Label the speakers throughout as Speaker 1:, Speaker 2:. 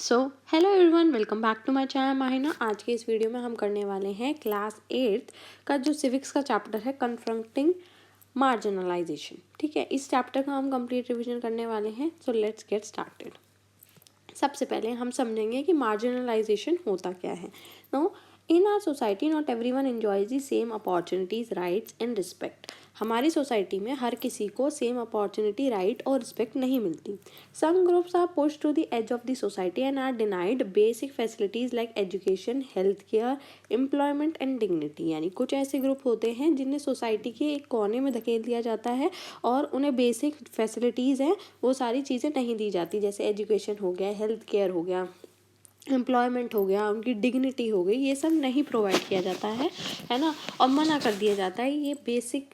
Speaker 1: So hello everyone, welcome back to my channel Mahina. आज के इस वीडियो में हम करने वाले हैं क्लास 8th का जो सिविक्स का चैप्टर है कन्फ्रंटिंग मार्जिनलाइजेशन। ठीक है, इस चैप्टर का हम कंप्लीट रिवीजन करने वाले हैं। So let's get started. सबसे पहले हम समझेंगे कि मार्जिनलाइजेशन होता क्या है। No, in our society not everyone enjoys the same opportunities, rights and respect. हमारी सोसाइटी में हर किसी को सेम अपॉर्चुनिटी, राइट और रिस्पेक्ट नहीं मिलती। Some groups are pushed to the edge of the society and are denied basic facilities like education, health care, employment and dignity. यानी कुछ ऐसे ग्रुप होते हैं जिन्हें सोसाइटी के एक कोने में धकेल दिया जाता है और उन्हें बेसिक फैसिलिटीज़ हैं वो सारी चीज़ें नहीं दी जाती, जैसे एजुकेशन हो गया, हेल्थ केयर हो गया, एम्प्लॉयमेंट हो गया, उनकी डिग्निटी हो गई, ये सब नहीं प्रोवाइड किया जाता है ना। और मना कर दिया जाता है ये बेसिक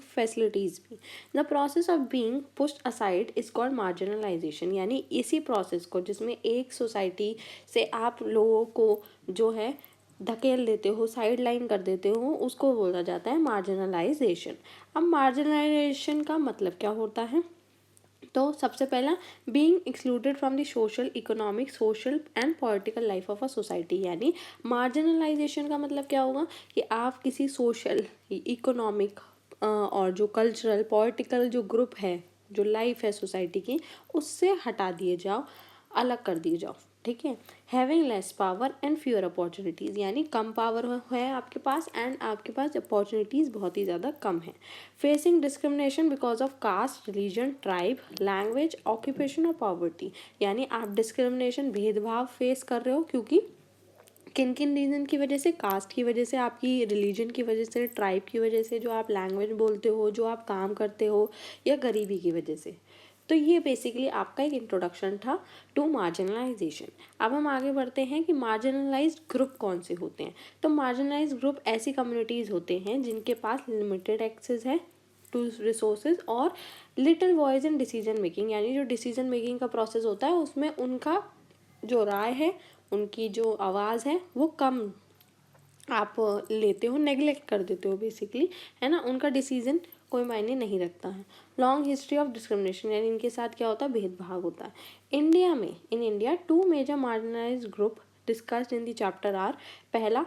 Speaker 1: फैसिलिटीज़ भी। The process of being pushed aside is called marginalisation. यानी इसी प्रोसेस को जिसमें एक सोसाइटी से आप लोगों को जो है धकेल देते हो, साइड लाइन कर देते हो, उसको बोला जाता है मार्जिनलाइजेशन। अब मार्जिनलाइजेशन का मतलब क्या होता है? तो सबसे पहला, being excluded from the social, economic, social and political life of a society. यानी मार्जिनलाइजेशन का मतलब क्या होगा कि आप किसी सोशल, इकोनॉमिक और जो कल्चरल, पॉलिटिकल जो ग्रुप है, जो लाइफ है सोसाइटी की, उससे हटा दिए जाओ, अलग कर दिए जाओ। ठीक है, having less power and fewer opportunities. यानी कम पावर है आपके पास एंड आपके पास अपॉर्चुनिटीज़ बहुत ही ज़्यादा कम है। Facing discrimination because of caste, religion, tribe, language, occupation और पॉवर्टी। यानी आप डिस्क्रिमिनेशन, भेदभाव फेस कर रहे हो क्योंकि किन किन रीज़न की वजह से? कास्ट की वजह से, आपकी रिलीजन की वजह से, ट्राइब की वजह से, जो आप लैंग्वेज बोलते हो, जो आप काम करते हो, या गरीबी की वजह से। तो ये बेसिकली आपका एक इंट्रोडक्शन था टू मार्जिनलाइजेशन। अब हम आगे बढ़ते हैं कि मार्जिनलाइज्ड ग्रुप कौन से होते हैं। तो मार्जिनलाइज्ड ग्रुप ऐसी कम्युनिटीज़ होते हैं जिनके पास लिमिटेड एक्सेस है टू रिसोर्सेज और little voice in decision making. यानी जो डिसीजन मेकिंग का प्रोसेस होता है उसमें उनका जो राय है, उनकी जो आवाज़ है वो कम आप लेते हो, नेगलेक्ट कर देते हो बेसिकली, है ना। उनका डिसीजन कोई मायने नहीं रखता है। लॉन्ग हिस्ट्री ऑफ डिस्क्रिमिनेशन, यानी इनके साथ क्या होता है? भेदभाव होता है। इंडिया में, in India, two major marginalised group discussed in the chapter are, पहला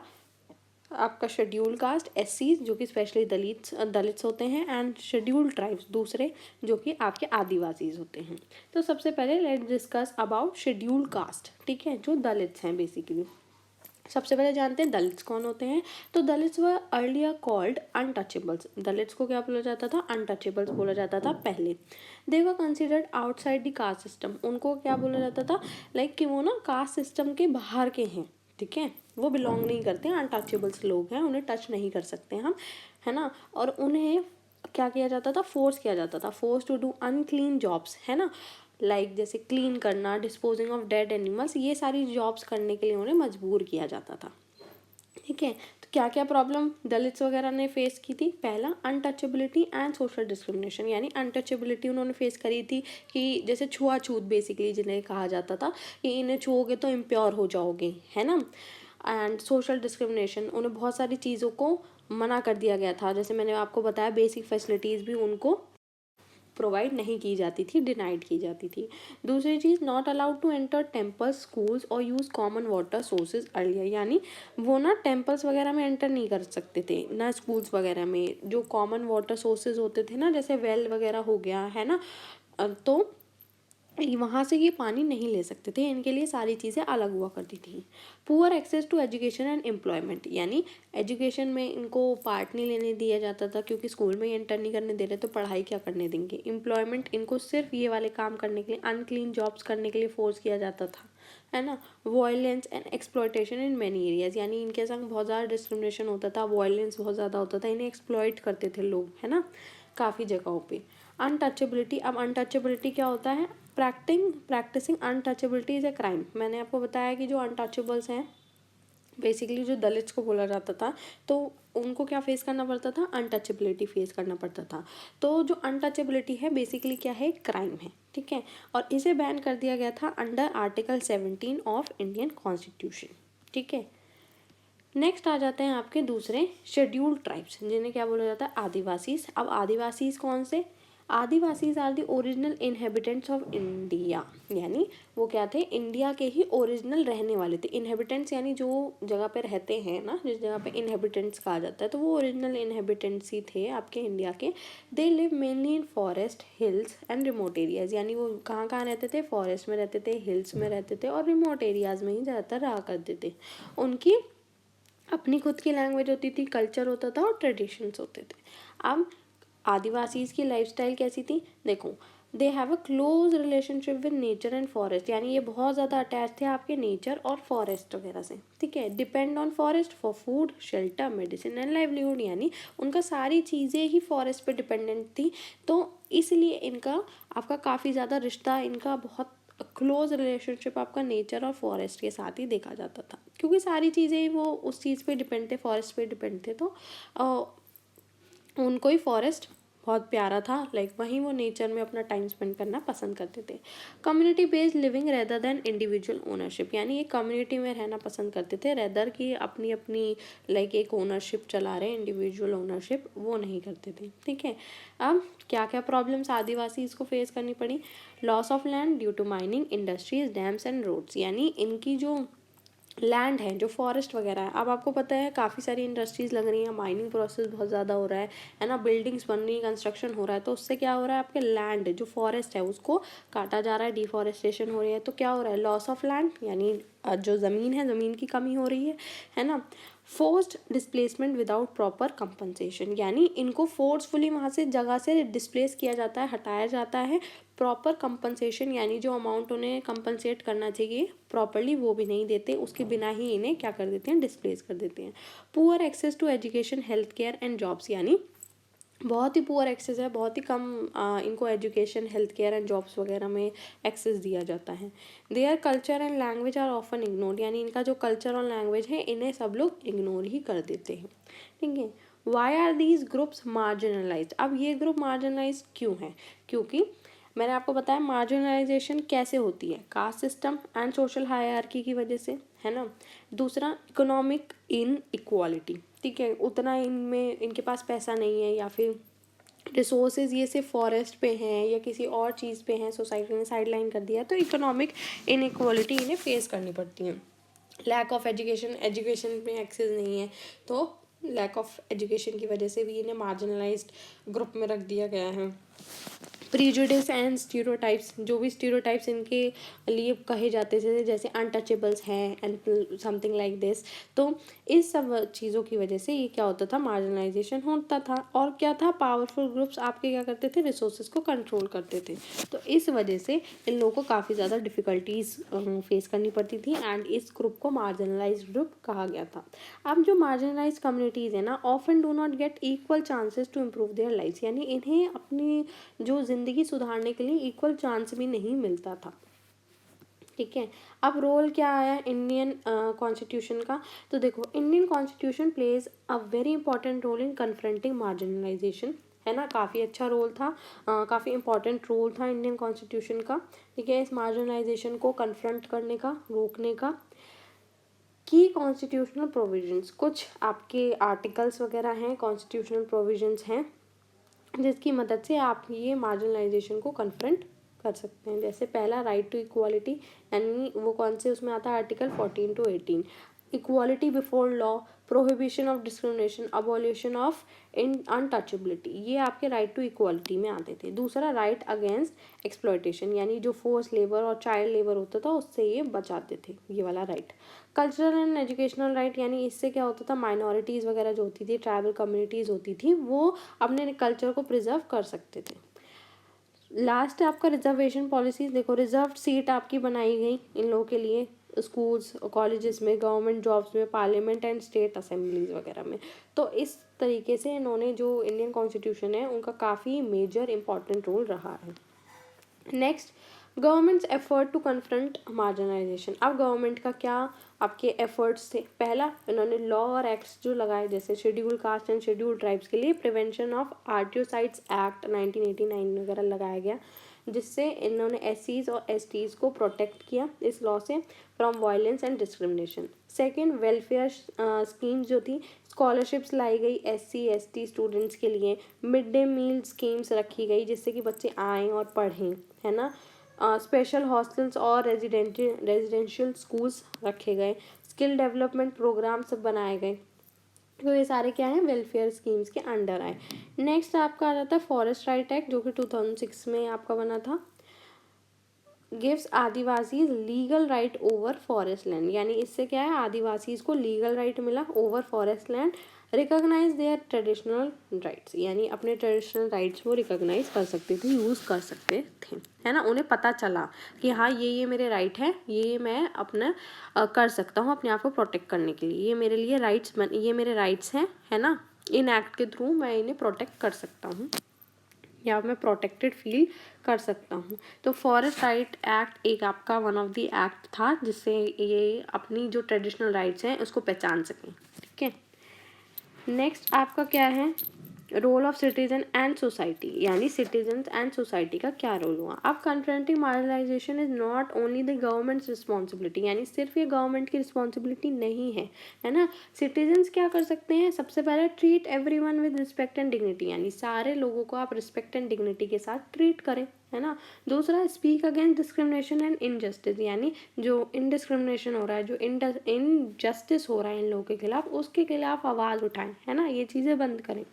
Speaker 1: आपका शेड्यूल कास्ट, एससी, जो कि स्पेशली दलित्स होते हैं, एंड शेड्यूल ट्राइब्स, दूसरे जो कि आपके आदिवासीज होते हैं। तो सबसे पहले let's discuss about schedule caste. ठीक है, जो दलित्स हैं बेसिकली। सबसे पहले जानते हैं दलित्स कौन होते हैं। तो दलित्स वर अर्लियर कॉल्ड अनटचेबल्स। दलित्स को क्या बोला जाता था? अनटचेबल्स बोला जाता था पहले। They were considered outside the caste system. उनको क्या बोला जाता था? लाइक कि वो ना कास्ट सिस्टम के बाहर के हैं। ठीक है, वो बिलोंग नहीं करते हैं, अनटचेबल्स लोग हैं, उन्हें टच नहीं कर सकते हम, है ना। और उन्हें क्या किया जाता था? फोर्स किया जाता था, force to do unclean jobs, है ना। लाइक जैसे क्लीन करना, डिस्पोजिंग ऑफ डेड एनिमल्स, ये सारी जॉब्स करने के लिए उन्हें मजबूर किया जाता था। ठीक है, तो क्या क्या प्रॉब्लम दलित्स वगैरह ने फेस की थी? पहला, अनटचेबिलिटी एंड सोशल डिस्क्रिमिनेशन। यानी अनटचेबिलिटी उन्होंने फेस करी थी कि जैसे छुआछूत बेसिकली जिन्हें कहा जाता था कि इन्हें छुओगे तो इम्प्योर हो जाओगे, है ना। एंड सोशल डिस्क्रिमिनेशन, उन्हें बहुत सारी चीज़ों को मना कर दिया गया था, जैसे मैंने आपको बताया बेसिक फैसिलिटीज़ भी उनको प्रोवाइड नहीं की जाती थी, डिनाइड की जाती थी। दूसरी चीज़, not allowed to enter temples, schools और use common water sources earlier. यानी वो ना टेम्पल्स वगैरह में एंटर नहीं कर सकते थे, ना स्कूल्स वगैरह में। जो कॉमन वाटर सोर्सेज होते थे ना, जैसे वेल वगैरह हो गया, है ना, तो वहाँ से ये पानी नहीं ले सकते थे, इनके लिए सारी चीज़ें अलग हुआ करती थी। Poor access to education and employment, यानी एजुकेशन में इनको पार्ट नहीं लेने दिया जाता था क्योंकि स्कूल में ही एंटर नहीं करने दे रहे तो पढ़ाई क्या करने देंगे। एम्प्लॉयमेंट, इनको सिर्फ ये वाले काम करने के लिए, अनक्लीन जॉब्स करने के लिए फोर्स किया जाता था, है ना। Violence and exploitation in many areas, यानी इनके संग बहुत ज़्यादा डिस्क्रिमिनेशन होता था, वायलेंस बहुत ज़्यादा होता था, इन्हें एक्सप्लॉयट करते थे लोग, है ना, काफ़ी जगहों पे। अनटचेबिलिटी, अब अनटचेबिलिटी क्या होता है? Practising untouchability is a crime. मैंने आपको बताया कि जो अनटचेबल्स हैं बेसिकली जो दलित्स को बोला जाता था, तो उनको क्या फेस करना पड़ता था? अनटचेबिलिटी फेस करना पड़ता था। तो जो अनटचेबिलिटी है बेसिकली क्या है? क्राइम है। ठीक है, और इसे बैन कर दिया गया था under article 17 of Indian constitution. ठीक है, नेक्स्ट आ जाते हैं आपके दूसरे, शेड्यूल्ड ट्राइब्स, जिन्हें क्या बोला जाता है? आदिवासीज। अब आदिवासीज कौन से? Adivasis are the original inhabitants of India, यानी वो क्या थे, इंडिया के ही ओरिजिनल रहने वाले थे। इनहेबिटेंट्स यानी जो जगह पे रहते हैं ना, जिस जगह पे इनहेबिटेंट्स कहा जाता है, तो वो ओरिजिनल इनहेबिटेंट्स ही थे आपके इंडिया के। They live mainly in forest, hills and remote areas, यानी वो कहाँ कहाँ रहते थे, फॉरेस्ट में रहते थे, हिल्स में रहते थे और रिमोट एरियाज में ही ज़्यादातर रहा करते थे। उनकी अपनी खुद की लैंग्वेज होती थी, कल्चर होता था और ट्रेडिशंस होते थे। अब आदिवासीज की लाइफस्टाइल कैसी थी, देखो, they have a close relationship with nature and forest, यानी ये बहुत ज़्यादा अटैच थे आपके नेचर और फॉरेस्ट वगैरह से, ठीक है। Depend on forest for food, shelter, medicine and livelihood, यानी उनका सारी चीज़ें ही फॉरेस्ट पे डिपेंडेंट थी। तो इसलिए इनका आपका काफ़ी ज़्यादा रिश्ता, इनका बहुत क्लोज रिलेशनशिप आपका नेचर और फॉरेस्ट के साथ ही देखा जाता था, क्योंकि सारी चीज़ें वो उस चीज़ पे डिपेंड थे, फॉरेस्ट पे डिपेंड थे। तो उनको ही फॉरेस्ट बहुत प्यारा था, लाइक वहीं वो नेचर में अपना टाइम स्पेंड करना पसंद करते थे। Community based living rather than individual ownership, यानी ये कम्युनिटी में रहना पसंद करते थे, रेदर की अपनी अपनी लाइक एक ओनरशिप चला रहे, इंडिविजुअल ओनरशिप वो नहीं करते थे, ठीक है। अब क्या क्या प्रॉब्लम्स आदिवासी इसको फेस करनी पड़ी, loss of land due to mining, industries, dams and roads, यानी इनकी जो लैंड है, जो फॉरेस्ट वगैरह है, अब आपको पता है काफ़ी सारी इंडस्ट्रीज़ लग रही हैं, माइनिंग प्रोसेस बहुत ज़्यादा हो रहा है ना, बिल्डिंग्स बन रही, कंस्ट्रक्शन हो रहा है, तो उससे क्या हो रहा है, आपके लैंड जो फॉरेस्ट है उसको काटा जा रहा है, डिफॉरेस्टेशन हो रही है, तो क्या हो रहा है, लॉस ऑफ लैंड, यानी जो ज़मीन है, ज़मीन की कमी हो रही है ना। Forced displacement without proper compensation, यानी इनको फोर्सफुली वहाँ से जगह से डिस्प्लेस किया जाता है, हटाया जाता है, प्रॉपर कंपनसेशन यानी जो अमाउंट उन्हें कंपनसेट करना चाहिए प्रॉपरली वो भी नहीं देते, उसके बिना ही इन्हें क्या कर देते हैं, डिस्प्लेस कर देते हैं। Poor access to education, health care and jobs, यानी बहुत ही पुअर एक्सेस है, बहुत ही कम इनको education, health care and jobs वगैरह में एक्सेस दिया जाता है। Their culture and language are often ignored, यानी इनका जो कल्चर और लैंग्वेज है इन्हें सब लोग इग्नोर ही कर देते हैं, ठीक है। Why are these groups marginalised, अब ये ग्रुप मार्जिनलाइज क्यों है, क्योंकि मैंने आपको बताया मार्जिनलाइजेशन कैसे होती है, caste system and social hierarchy की वजह से, है ना। दूसरा इकोनॉमिक इन इक्वालिटी, ठीक है, उतना इनमें इनके पास पैसा नहीं है, या फिर रिसोर्सेज ये सिर्फ फॉरेस्ट पे हैं या किसी और चीज़ पे हैं, सोसाइटी ने साइडलाइन कर दिया, तो इकोनॉमिक इनइक्वालिटी इन्हें फेस करनी पड़ती है। लैक ऑफ एजुकेशन, एजुकेशन में एक्सेस नहीं है, तो लैक ऑफ एजुकेशन की वजह से भी इन्हें मार्जिनलाइज्ड ग्रुप में रख दिया गया है। प्रीजुडिस एंड स्टीरियोटाइप्स, जो भी स्टीरियोटाइप्स इनके लिए कहे जाते थे, जैसे अनटचेबल्स हैं एंड समथिंग लाइक दिस, तो इस सब चीज़ों की वजह से ये क्या होता था, मार्जिनलाइजेशन होता था। और क्या था, पावरफुल ग्रुप्स आपके क्या करते थे, रिसोर्सेज को कंट्रोल करते थे, तो इस वजह से इन लोगों को काफ़ी ज़्यादा डिफ़िकल्टीज फेस करनी पड़ती थी, एंड इस ग्रुप को मार्जिनलाइज ग्रुप कहा गया था। अब जो मार्जिनलाइज कम्युनिटीज़ है ना, often do not get equal chances to improve their life, यानी इन्हें अपनी जो ज़िंदगी सुधारने के लिए इक्वल चांस भी नहीं मिलता था, ठीक है। अब रोल क्या आया इंडियन कॉन्स्टिट्यूशन का, तो देखो Indian constitution plays a very important role in confronting marginalisation, है ना, काफ़ी अच्छा रोल था, काफ़ी इंपॉर्टेंट रोल था इंडियन कॉन्स्टिट्यूशन का, ठीक है, इस मार्जिनलाइजेशन को कन्फ्रंट करने का, रोकने का। की कॉन्स्टिट्यूशनल प्रोविजंस, कुछ आपके आर्टिकल्स वगैरह हैं, कॉन्स्टिट्यूशनल प्रोविजंस हैं जिसकी मदद से आप ये मार्जिनलाइजेशन को कन्फ्रंट कर सकते हैं। जैसे पहला राइट टू इक्वालिटी, यानी वो कौन से उसमें आता है, article 14 to 18, equality before law, prohibition of discrimination, abolition of in untouchability, ये आपके राइट टू इक्वालिटी में आते थे। दूसरा राइट अगेंस्ट एक्सप्लॉयटेशन, यानी जो फोर्स लेबर और चाइल्ड लेबर होता था उससे ये बचाते थे, ये वाला right. Cultural and educational right, यानी इससे क्या होता था, माइनॉरिटीज़ वगैरह जो होती थी, ट्राइबल कम्युनिटीज़ होती थी, वो अपने कल्चर को प्रिजर्व कर सकते थे। लास्ट है आपका रिजर्वेशन पॉलिसी, देखो रिजर्व सीट आपकी बनाई गई इन लोगों के लिए, स्कूल्स, कॉलेजेस में, गवर्नमेंट जॉब्स में, पार्लियामेंट एंड स्टेट असेंबलीज वगैरह में। तो इस तरीके से इन्होंने जो इंडियन कॉन्स्टिट्यूशन है उनका काफ़ी मेजर इंपॉर्टेंट रोल रहा है। Next, government's effort to confront marginalisation, अब गवर्नमेंट का क्या आपके एफर्ट्स थे, पहला इन्होंने लॉ और एक्ट्स जो लगाए, जैसे schedule caste and schedule tribes के लिए प्रिवेंशन ऑफ आर्टियोसाइड्स एक्ट 1989 वगैरह लगाया गया। जिससे इन्होंने SCs और STs को प्रोटेक्ट किया इस लॉ से from violence and discrimination. Second, welfare schemes जो थी, स्कॉलरशिप्स लाई गई SC ST स्टूडेंट्स के लिए, मिड डे मील स्कीम्स रखी गई जिससे कि बच्चे आएँ और पढ़ें, है ना। स्पेशल हॉस्टल्स और रेजिडेंशियल स्कूल्स रखे गए, स्किल डेवलपमेंट प्रोग्राम सब बनाए गए। तो ये सारे क्या हैं, वेलफेयर स्कीम्स के अंडर आए। नेक्स्ट आपका आ जाता है फॉरेस्ट राइट एक्ट, जो कि 2006 में आपका बना था। Gives adivasi legal right over forest land, यानी इससे क्या है, आदिवासीज को लीगल राइट मिला over forest land. Recognise their traditional rights, यानी अपने ट्रेडिशनल राइट्स वो रिकॉग्नाइज कर सकते थे, यूज़ कर सकते थे, है ना। उन्हें पता चला कि हाँ ये मेरे राइट है, ये मैं अपना कर सकता हूँ अपने आप को प्रोटेक्ट करने के लिए, ये मेरे लिए राइट्स ये मेरे राइट्स हैं, है ना। इन एक्ट के थ्रू मैं इन्हें प्रोटेक्ट कर सकता हूँ या मैं प्रोटेक्टेड फील कर सकता हूँ। तो फॉरेस्ट राइट एक्ट एक आपका वन ऑफ द एक्ट था जिससे ये अपनी जो ट्रेडिशनल राइट्स हैं उसको पहचान सकें, ठीक है। नेक्स्ट आपका क्या है, role of citizen and society, यानी सिटीजन्स एंड सोसाइटी का क्या रोल हुआ। अब confronting marginalisation is not only the government's responsibility, यानी सिर्फ ये गवर्नमेंट की रिस्पॉन्सिबिलिटी नहीं है ना। सिटीजन्स क्या कर सकते हैं, सबसे पहले treat everyone with respect and dignity, यानी सारे लोगों को आप रिस्पेक्ट एंड डिग्निटी के साथ ट्रीट करें, है ना। दूसरा, speak against discrimination and injustice, यानी जो इनडिस्क्रिमिनेशन हो रहा है, जो इनजस्टिस हो रहा है इन लोगों के खिलाफ, उसके खिलाफ आवाज़ उठाएं, है ना, ये चीज़ें बंद करें।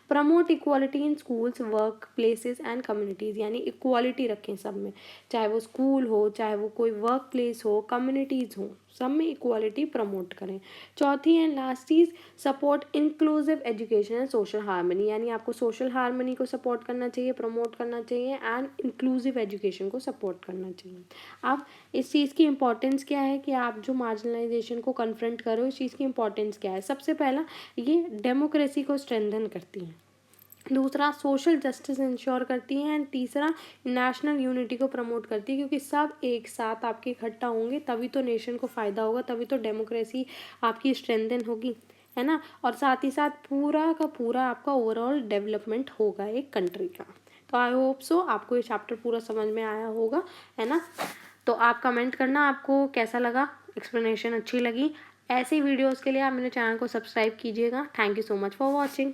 Speaker 1: Promote equality in schools, work places and communities, यानी इक्वालिटी रखें सब में, चाहे वो स्कूल हो, चाहे वो कोई वर्क प्लेस हो, कम्युनिटीज़ हो, सब में इक्वालिटी प्रमोट करें। चौथी and last cheese, support inclusive education and social harmony, यानी आपको सोशल हार्मनी को सपोर्ट करना चाहिए, प्रमोट करना चाहिए एंड इंक्लूसिव एजुकेशन को सपोर्ट करना चाहिए। अब इस चीज़ की इंपॉर्टेंस क्या है कि आप जो मार्जिनलाइजेशन को कन्फ्रंट करो, इस चीज़ की इंपॉर्टेंस क्या है। सबसे पहला, ये डेमोक्रेसी को स्ट्रेंथन करती है। दूसरा, सोशल जस्टिस इंश्योर करती है। एंड तीसरा, नेशनल यूनिटी को प्रमोट करती है, क्योंकि सब एक साथ आपके इकट्ठा होंगे तभी तो नेशन को फ़ायदा होगा, तभी तो डेमोक्रेसी आपकी स्ट्रेंथन होगी, है ना। और साथ ही साथ पूरा का पूरा आपका ओवरऑल डेवलपमेंट होगा एक कंट्री का। तो आई होप सो आपको ये चैप्टर पूरा समझ में आया होगा, है ना। तो आप कमेंट करना आपको कैसा लगा, एक्सप्लेनेशन अच्छी लगी। ऐसी वीडियोज़ के लिए आप मेरे चैनल को सब्सक्राइब कीजिएगा। Thank you so much for watching.